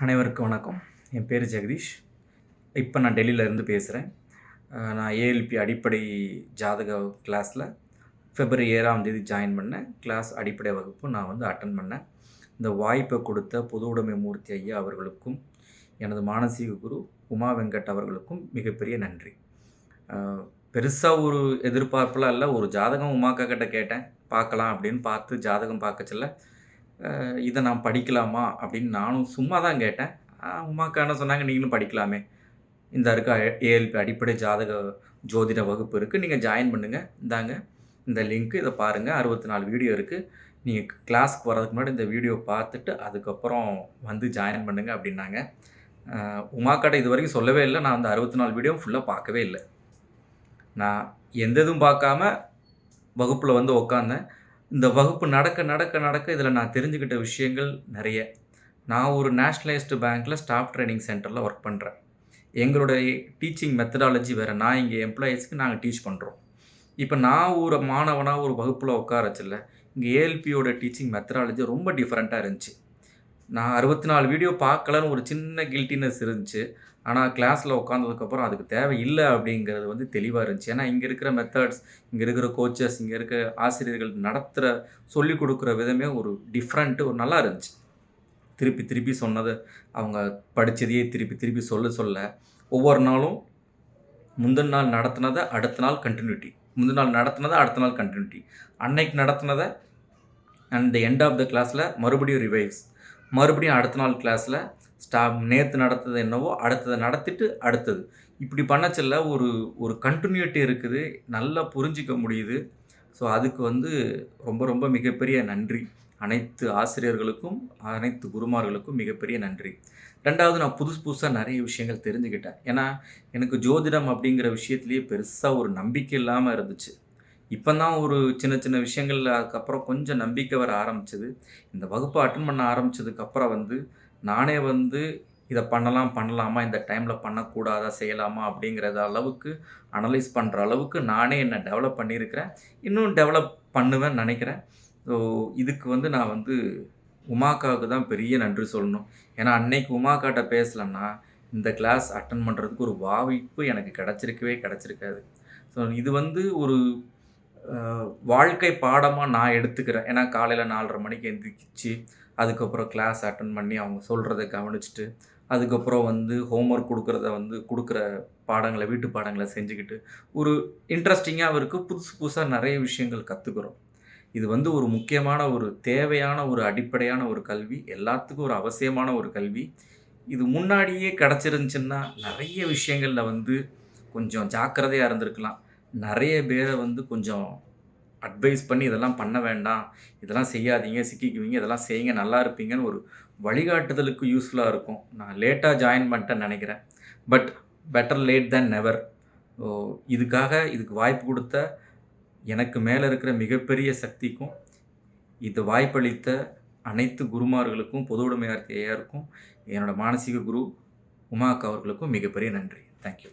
அனைவருக்கும் வணக்கம். என் பேர் ஜெகதீஷ். இப்போ நான் டெல்லியிலேருந்து பேசுகிறேன். நான் ஏஎல்பி அடிப்படை ஜாதக கிளாஸில் பிப்ரவரி 7ஆம் தேதி ஜாயின் பண்ணேன். கிளாஸ் அடிப்படை வகுப்பு நான் அட்டெண்ட் பண்ணேன். இந்த வாய்ப்பை கொடுத்த பொதுவுடைமை மூர்த்தி ஐயா அவர்களுக்கும், எனது மானசீக குரு உமா வெங்கட் அவர்களுக்கும் மிகப்பெரிய நன்றி. பெருசாக ஒரு எதிர்பார்ப்புலாம் இல்லை. ஒரு ஜாதகம் உமாக்கா கிட்ட கேட்டேன், பார்க்கலாம் அப்படின்னு பார்த்து ஜாதகம் பார்க்கச்சல இதை நான் படிக்கலாமா அப்படின்னு நானும் சும்மா தான் கேட்டேன். உமாக்கா என்ன சொன்னாங்க, நீங்களும் படிக்கலாமே, இந்த இருக்க ஏஎல்பி அடிப்படை ஜாதக ஜோதிட வகுப்பு இருக்குது, நீங்கள் ஜாயின் பண்ணுங்கள், இந்தாங்க இந்த லிங்க்கு, இதை பாருங்கள், 64 வீடியோ இருக்குது, நீங்கள் கிளாஸ்க்கு வர்றதுக்கு முன்னாடி இந்த வீடியோ பார்த்துட்டு அதுக்கப்புறம் ஜாயின் பண்ணுங்கள் அப்படின்னாங்க. உமாக்காட்ட இது வரைக்கும் சொல்லவே இல்லை. நான் அந்த 64 வீடியோ ஃபுல்லாக பார்க்கவே இல்லை. நான் எந்த இதுவும் பார்க்காம வகுப்பில் உட்காந்தேன். இந்த வகுப்பு நடக்க இதில் நான் தெரிஞ்சுக்கிட்ட விஷயங்கள் நிறைய. நான் ஒரு நேஷ்னலைஸ்டு பேங்க்கில் ஸ்டாஃப் ட்ரைனிங் சென்டரில் ஒர்க் பண்ணுறேன். எங்களுடைய டீச்சிங் மெத்தடாலஜி வேறு. நான் இங்கே எம்ப்ளாயீஸ்க்கு நாங்கள் டீச் பண்ணுறோம். இப்போ நான் ஒரு மாணவனாக ஒரு வகுப்பில் உட்காரச்சில்ல, இங்கே ஏஎல்பியோட டீச்சிங் மெத்தடாலஜி ரொம்ப டிஃப்ரெண்ட்டாக இருந்துச்சு. நான் 64 வீடியோ பார்க்கலன்னு ஒரு சின்ன கில்ட்டினஸ் இருந்துச்சு. ஆனால் கிளாஸில் உட்காந்ததுக்கப்புறம் அதுக்கு தேவை இல்லை அப்படிங்கிறது தெளிவாக இருந்துச்சு. ஏன்னா இங்கே இருக்கிற மெத்தட்ஸ், இங்கே இருக்கிற கோச்சஸ், இங்கே இருக்கிற ஆசிரியர்கள் நடத்துகிற சொல்லிக் கொடுக்குற விதமே ஒரு டிஃப்ரெண்ட்டு, ஒரு நல்லா இருந்துச்சு. திருப்பி திருப்பி சொன்னதை அவங்க படித்ததையே திருப்பி திருப்பி சொல்ல ஒவ்வொரு நாளும் முந்தின நாள் நடத்தினதை அடுத்த நாள் கண்டினியூட்டி, முந்தின நாள் நடத்தினதை அடுத்த நாள் கண்டினியூட்டி, அன்னைக்கு நடத்தினதை அண்ட் எண்ட் ஆஃப் த கிளாஸில் மறுபடியும் ரிவைஸ், மறுபடியும் அடுத்த நாள் கிளாஸில் நேற்று நடத்தது என்னவோ அடுத்ததை நடத்திட்டு அடுத்தது, இப்படி பண்ணச்சல்ல ஒரு கண்டினியூட்டி இருக்குது, நல்லா புரிஞ்சிக்க முடியுது. ஸோ அதுக்கு ரொம்ப ரொம்ப மிகப்பெரிய நன்றி. அனைத்து ஆசிரியர்களுக்கும் அனைத்து குருமார்களுக்கும் மிகப்பெரிய நன்றி. ரெண்டாவது, நான் புதுசாக நிறைய விஷயங்கள் தெரிஞ்சுக்கிட்டேன். ஏன்னா எனக்கு ஜோதிடம் அப்படிங்கிற விஷயத்துலேயே பெருசாக ஒரு நம்பிக்கை இல்லாமல் இருந்துச்சு. இப்போ தான் ஒரு சின்ன சின்ன விஷயங்கள் அதுக்கப்புறம் கொஞ்சம் நம்பிக்கை வர ஆரம்பிச்சது. இந்த வகுப்பை அட்டன் பண்ண ஆரம்பித்ததுக்கப்புறம் நானே இதை பண்ணலாமா, இந்த டைமில் பண்ணக்கூடாதா, செய்யலாமா அப்படிங்கிறத அளவுக்கு அனலைஸ் பண்ணுற அளவுக்கு நானே என்னை டெவலப் பண்ணியிருக்கிறேன். இன்னும் டெவலப் பண்ணுவேன்னு நினைக்கிறேன். ஸோ இதுக்கு நான் உமாக்காவுக்கு தான் பெரிய நன்றி சொல்லணும். ஏன்னா அன்னைக்கு உமாக்காட்ட பேசலன்னா இந்த கிளாஸ் அட்டன் பண்ணுறதுக்கு ஒரு வாய்ப்பு எனக்கு கிடச்சிருக்காது. ஸோ இது ஒரு வாழ்க்கை பாடமாக நான் எடுத்துக்கிறேன். ஏன்னா காலையில் 4:30 மணிக்கு எந்திரிச்சு அதுக்கப்புறம் கிளாஸ் அட்டன் பண்ணி அவங்க சொல்கிறத கவனிச்சுட்டு அதுக்கப்புறம் ஹோம்ஒர்க் கொடுக்குறத கொடுக்குற பாடங்களை, வீட்டு பாடங்களை செஞ்சுக்கிட்டு ஒரு இன்ட்ரெஸ்டிங்காக இருக்குது. புதுசாக நிறைய விஷயங்கள் கற்றுக்குறோம். இது ஒரு முக்கியமான, ஒரு தேவையான, ஒரு அடிப்படையான ஒரு கல்வி, எல்லாத்துக்கும் ஒரு அவசியமான ஒரு கல்வி. இது முன்னாடியே கிடச்சிருந்துச்சுன்னா நிறைய விஷயங்களில் கொஞ்சம் ஜாக்கிரதையாக இருந்திருக்கலாம். நிறைய பேரை கொஞ்சம் அட்வைஸ் பண்ணி இதெல்லாம் பண்ண வேண்டாம், இதெல்லாம் செய்யாதீங்க, சிக்கிக்குவீங்க, இதெல்லாம் செய்யுங்க, நல்லா இருப்பீங்கன்னு ஒரு வழிகாட்டுதலுக்கு யூஸ்ஃபுல்லாக இருக்கும். நான் லேட்டாக ஜாயின் பண்ணிட்டேன்னு நினைக்கிறேன். But better late than never. இதுக்கு வாய்ப்பு கொடுத்த எனக்கு மேலே இருக்கிற மிகப்பெரிய சக்திக்கும், இது வாய்ப்பளித்த அனைத்து குருமார்களுக்கும், பொதுவுடைமையார் ஐயாருக்கும், என்னோடய மானசீக குரு உமா அக்கா அவர்களுக்கும் மிகப்பெரிய நன்றி. தேங்க்யூ.